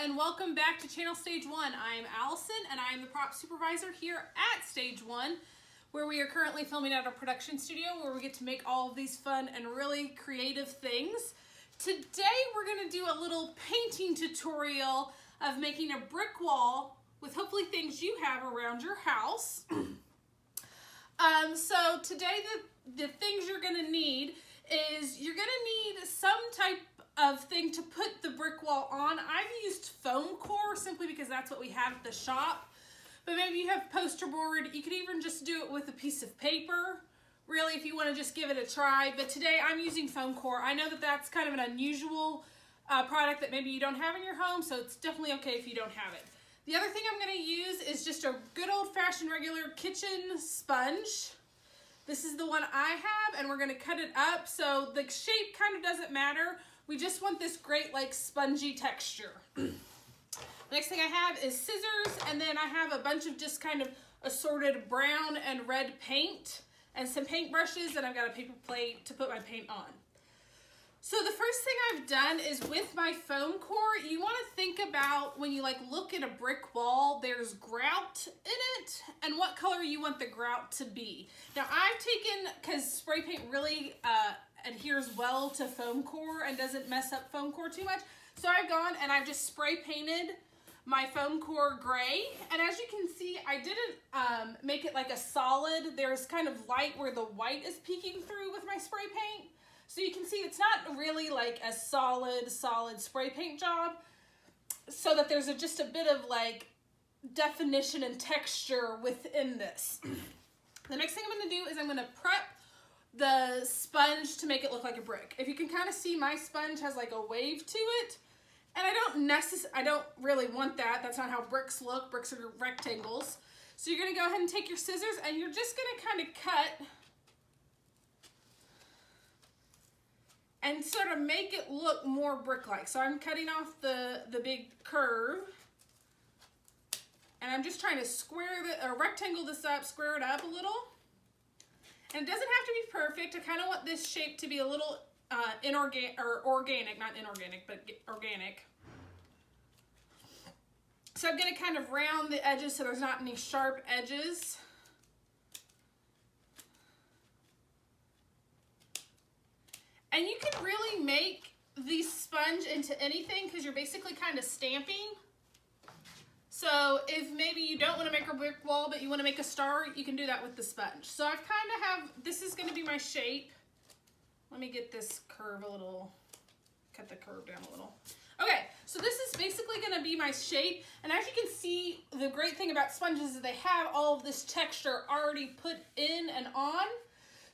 and welcome back to Channel StageONE. I'm Allison and I'm the prop supervisor here at StageONE, where we are currently filming at our production studio where we get to make all of these fun and really creative things. Today we're going to do a little painting tutorial of making a brick wall with hopefully things you have around your house. So today the things you're going to need is you're going to need some type of thing to put the brick wall on. I've used foam core simply because that's what we have at the shop. But maybe you have poster board. You could even just do it with a piece of paper, really, if you want to just give it a try. But today I'm using foam core. I know that that's kind of an unusual product that maybe you don't have in your home, so it's definitely okay if you don't have it. The other thing I'm going to use is just a good old-fashioned regular kitchen sponge. This is the one I have, and we're going to cut it up so the shape kind of doesn't matter. We just want this great, like, spongy texture. The next thing I have is scissors, and then I have a bunch of just kind of assorted brown and red paint and some paint brushes, and I've got a paper plate to put my paint on. So the first thing I've done is with my foam core, you want to think about when you look at a brick wall, there's grout in it and what color you want the grout to be. Now I've taken, because spray paint really adheres well to foam core and doesn't mess up foam core too much, so I've gone and I've just spray painted my foam core gray, and as you can see, I didn't make it like a solid. There's kind of light where the white is peeking through with my spray paint. So you can see it's not really like a solid spray paint job, so that there's just a bit of like definition and texture within this. The next thing I'm going to do is I'm going to prep the sponge to make it look like a brick. If you can kind of see, my sponge has like a wave to it, and I don't really want that. That's not how bricks look. Bricks are rectangles. So you're going to go ahead and take your scissors and you're just going to kind of cut and sort of make it look more brick-like. So I'm cutting off the big curve, and I'm just trying to rectangle this up, square it up a little. And it doesn't have to be perfect. I kind of want this shape to be a little organic, not inorganic, but organic. So I'm gonna kind of round the edges so there's not any sharp edges. And you can really make the sponge into anything because you're basically kind of stamping. So if maybe you don't want to make a brick wall but you want to make a star, you can do that with the sponge. So I've kind of this is going to be my shape. Let me get this curve a little, cut the curve down a little. Okay, so this is basically going to be my shape. And as you can see, the great thing about sponges is they have all of this texture already put in and on.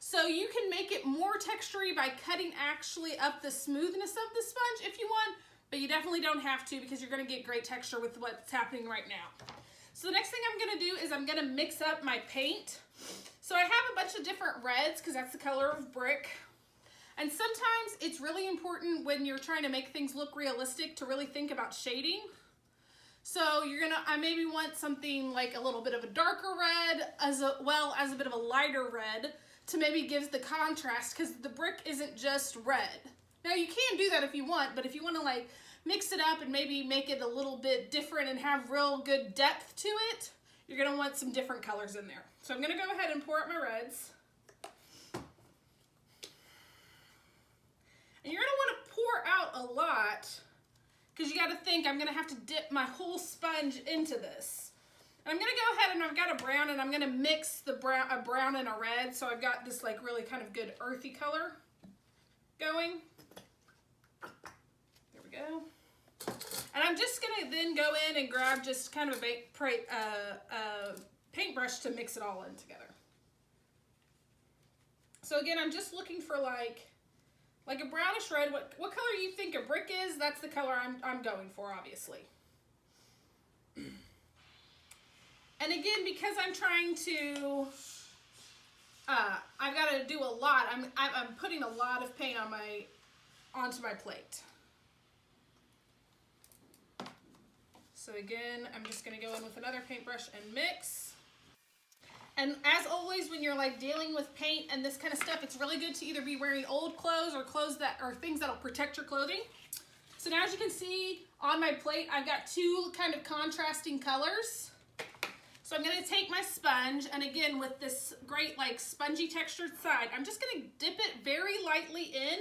So you can make it more textury by cutting actually up the smoothness of the sponge if you want, but you definitely don't have to because you're going to get great texture with what's happening right now. So the next thing I'm going to do is I'm going to mix up my paint. So I have a bunch of different reds because that's the color of brick. And sometimes it's really important when you're trying to make things look realistic to really think about shading. So I maybe want something like a little bit of a darker red as well as a bit of a lighter red to maybe give the contrast, because the brick isn't just red. Now you can do that if you want, but if you want to like mix it up and maybe make it a little bit different and have real good depth to it, you're going to want some different colors in there. So I'm going to go ahead and pour out my reds. And you're going to want to pour out a lot because you got to think I'm going to have to dip my whole sponge into this. I'm gonna go ahead and I've got a brown and I'm gonna mix a brown and a red, so I've got this like really kind of good earthy color going. There we go. And I'm just gonna then go in and grab just kind of a paintbrush to mix it all in together. So again, I'm just looking for like a brownish red. What color you think a brick is, that's the color I'm going for, obviously. And again, because I'm trying to, I've got to do a lot. I'm putting a lot of paint onto my plate. So again, I'm just going to go in with another paintbrush and mix. And as always, when you're like dealing with paint and this kind of stuff, it's really good to either be wearing old clothes or things that'll protect your clothing. So now as you can see, on my plate, I've got two kind of contrasting colors. So I'm gonna take my sponge, and again, with this great like spongy textured side, I'm just gonna dip it very lightly in.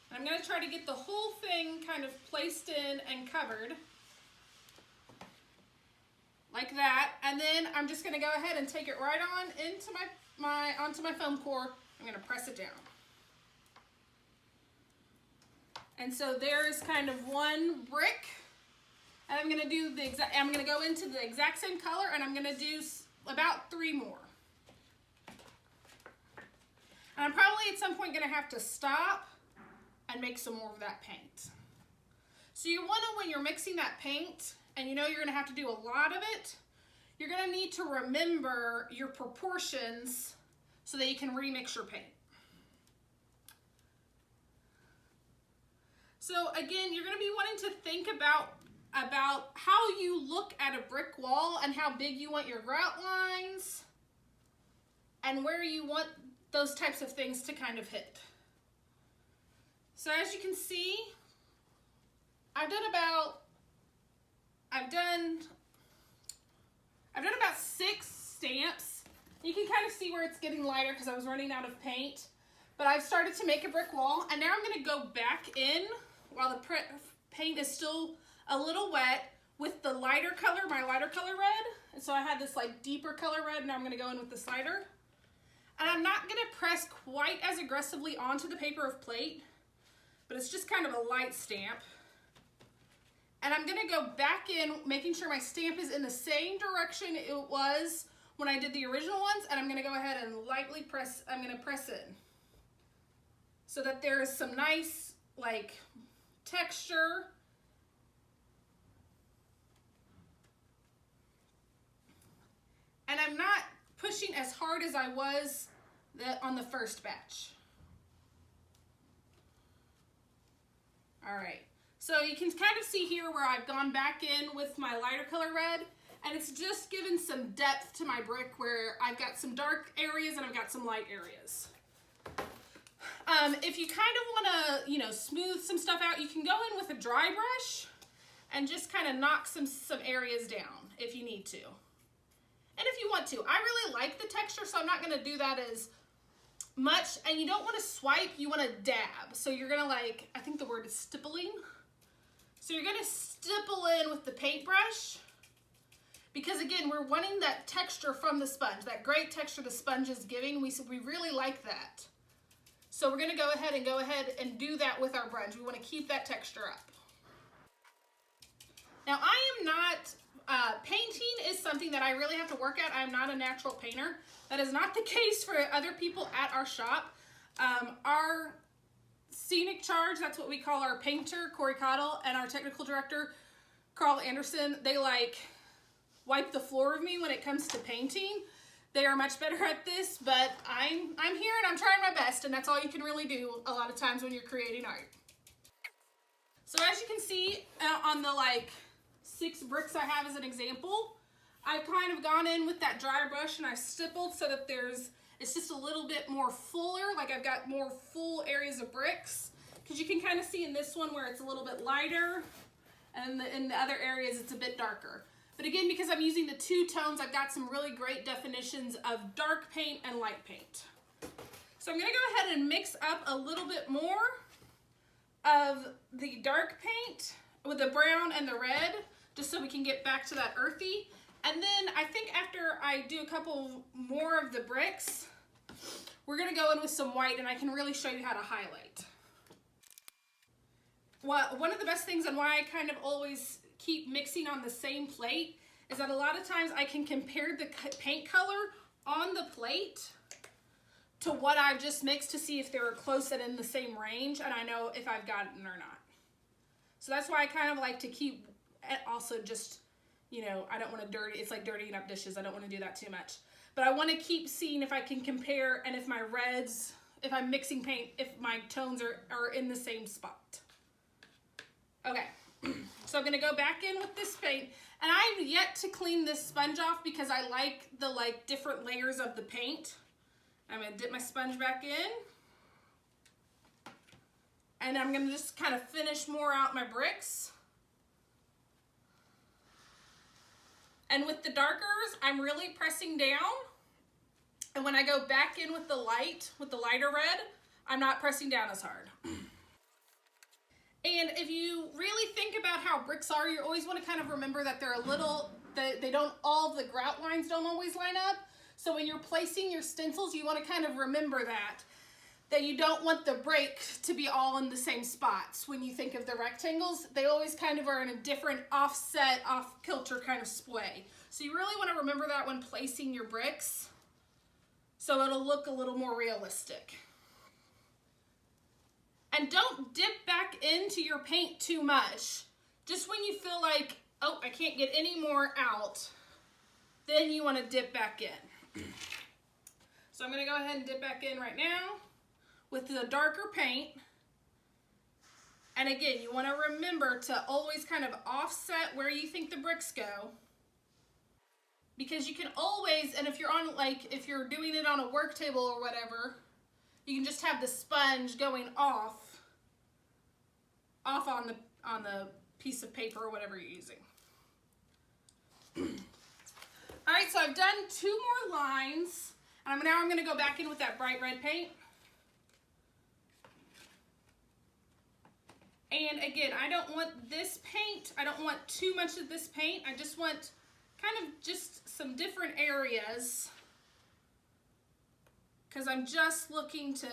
And I'm gonna try to get the whole thing kind of placed in and covered. Like that. And then I'm just gonna go ahead and take it right on into onto my foam core. I'm gonna press it down. And so there's kind of one brick, and I'm gonna do I'm gonna go into the exact same color, and I'm gonna do about 3 more. And I'm probably at some point gonna have to stop and make some more of that paint. So you wanna, when you're mixing that paint, and you know you're gonna have to do a lot of it, you're gonna need to remember your proportions so that you can remix your paint. So again, you're gonna be wanting to think about how you look at a brick wall and how big you want your grout lines and where you want those types of things to kind of hit. So as you can see, I've done about 6 stamps. You can kind of see where it's getting lighter because I was running out of paint. But I've started to make a brick wall, and now I'm gonna go back in while the paint is still a little wet with the lighter color, my lighter color red. And so I had this like deeper color red, now I'm gonna go in with this lighter. And I'm not gonna press quite as aggressively onto the paper of plate, but it's just kind of a light stamp. And I'm gonna go back in, making sure my stamp is in the same direction it was when I did the original ones, and I'm gonna go ahead and lightly press, I'm gonna press in so that there is some nice like texture. And I'm not pushing as hard as I was on the first batch. All right, so you can kind of see here where I've gone back in with my lighter color red, and it's just given some depth to my brick where I've got some dark areas and I've got some light areas. If you kind of want to, smooth some stuff out, you can go in with a dry brush and just kind of knock some areas down if you need to. And if you want to. I really like the texture, so I'm not going to do that as much. And you don't want to swipe, you want to dab. So you're going to I think the word is stippling. So you're going to stipple in with the paintbrush. Because again, we're wanting that texture from the sponge, that great texture the sponge is giving. We really like that. So we're gonna go ahead and do that with our sponge. We wanna keep that texture up. Now I am not, painting is something that I really have to work at. I'm not a natural painter. That is not the case for other people at our shop. Our scenic charge, that's what we call our painter, Corey Cottle, and our technical director, Carl Anderson, they wipe the floor of me when it comes to painting. They are much better at this, but I'm here and I'm trying my best, and that's all you can really do a lot of times when you're creating art. So as you can see on the 6 bricks I have as an example, I've kind of gone in with that dry brush and I've stippled so that it's just a little bit more fuller, like I've got more full areas of bricks, because you can kind of see in this one where it's a little bit lighter, and in the other areas it's a bit darker. But again, because I'm using the 2 tones, I've got some really great definitions of dark paint and light paint. So I'm gonna go ahead and mix up a little bit more of the dark paint with the brown and the red, just so we can get back to that earthy. And then I think after I do a couple more of the bricks, we're gonna go in with some white, and I can really show you how to highlight. One of the best things and why I kind of always keep mixing on the same plate is that a lot of times I can compare the paint color on the plate to what I've just mixed to see if they're close and in the same range, and I know if I've gotten or not. So that's why I kind of like to keep, also just, I don't want to it's like dirtying up dishes. I don't want to do that too much. But I want to keep seeing if I can compare, and if my reds, if I'm mixing paint, if my tones are in the same spot. Okay. So I'm gonna go back in with this paint, and I've yet to clean this sponge off because I like the different layers of the paint. I'm gonna dip my sponge back in. And I'm gonna just kind of finish more out my bricks. And with the darkers, I'm really pressing down. And when I go back in with the lighter red, I'm not pressing down as hard. And if you really think about how bricks are, you always want to kind of remember that they're a little, all of the grout lines don't always line up. So when you're placing your stencils, you want to kind of remember that you don't want the brick to be all in the same spots. When you think of the rectangles, they always kind of are in a different offset, off-kilter kind of splay. So you really want to remember that when placing your bricks, so it'll look a little more realistic. And don't dip back into your paint too much. Just when you feel like, oh, I can't get any more out, then you want to dip back in. So I'm going to go ahead and dip back in right now with the darker paint. And again, you want to remember to always kind of offset where you think the bricks go. Because you can always, and if you're doing it on a work table or whatever, you can just have the sponge going off on the piece of paper or whatever you're using. All right, so I've done 2 more lines, and now I'm going to go back in with that bright red paint. And again, I don't want this paint, I don't want too much of this paint, I just want kind of just some different areas, because I'm just looking to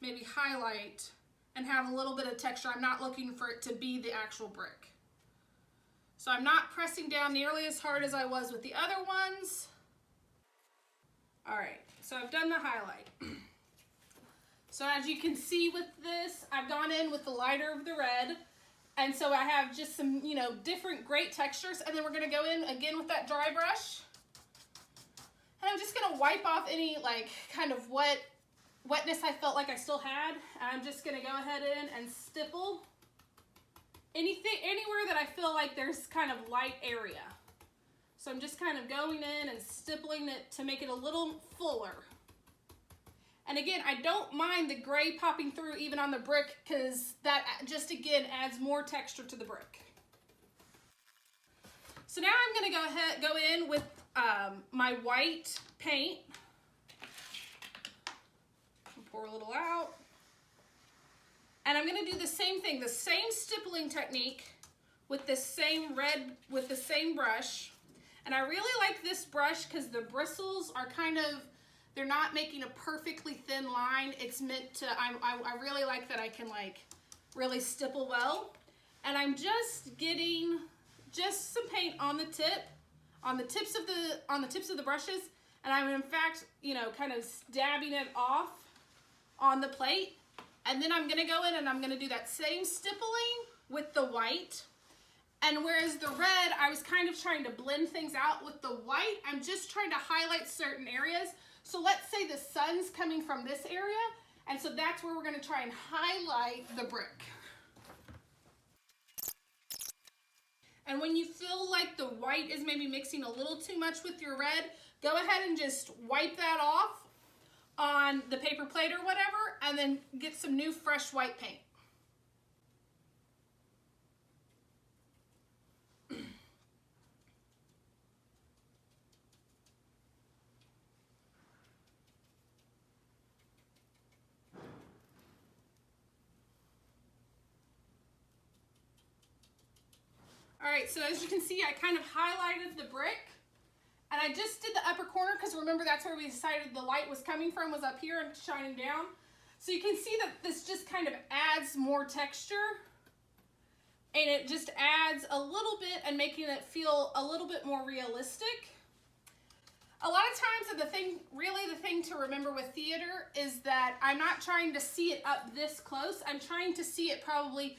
maybe highlight and have a little bit of texture. I'm not looking for it to be the actual brick. So I'm not pressing down nearly as hard as I was with the other ones. All right, so I've done the highlight. So as you can see with this, I've gone in with the lighter of the red. And so I have just some, different great textures. And then we're gonna go in again with that dry brush. And I'm just gonna wipe off any kind of wetness I felt like I still had. And I'm just gonna go ahead and stipple anywhere that I feel like there's kind of light area. So I'm just kind of going in and stippling it to make it a little fuller. And again, I don't mind the gray popping through even on the brick, because that just again adds more texture to the brick. So now I'm gonna go in with my white paint. Pour a little out. And I'm gonna do the same thing, the same stippling technique with the same brush. And I really like this brush because the bristles are they're not making a perfectly thin line. It's meant to, I really like that I can really stipple well. And I'm just getting just some paint on the tips of the brushes. And I'm in fact, kind of dabbing it off on the plate. And then I'm gonna go in and I'm gonna do that same stippling with the white. And whereas the red, I was kind of trying to blend things out, with the white, I'm just trying to highlight certain areas. So let's say the sun's coming from this area, and so that's where we're gonna try and highlight the brick. And when you feel like the white is maybe mixing a little too much with your red, go ahead and just wipe that off on the paper plate or whatever, and then get some new fresh white paint. All right, so as you can see, I kind of highlighted the brick, and I just did the upper corner because remember that's where we decided the light was coming from, was up here and shining down. So you can see that this just kind of adds more texture, and it just adds a little bit and making it feel a little bit more realistic. A lot of times, the thing to remember with theater is that I'm not trying to see it up this close. I'm trying to see it probably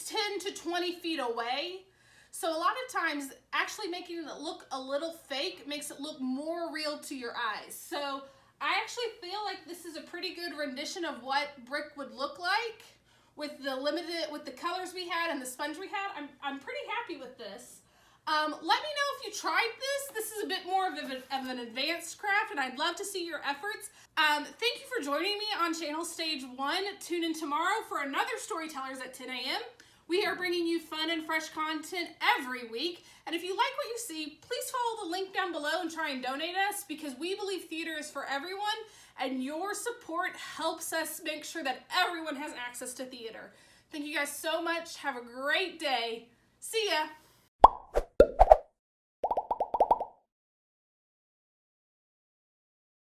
10 to 20 feet away. So a lot of times, actually making it look a little fake makes it look more real to your eyes. So I actually feel like this is a pretty good rendition of what brick would look like with the colors we had and the sponge we had. I'm pretty happy with this. Let me know if you tried this. This is a bit more of an advanced craft, and I'd love to see your efforts. Thank you for joining me on Channel StageONE. Tune in tomorrow for another Storytellers at 10 a.m. We are bringing you fun and fresh content every week. And if you like what you see, please follow the link down below and try and donate us, because we believe theater is for everyone, and your support helps us make sure that everyone has access to theater. Thank you guys so much. Have a great day. See ya.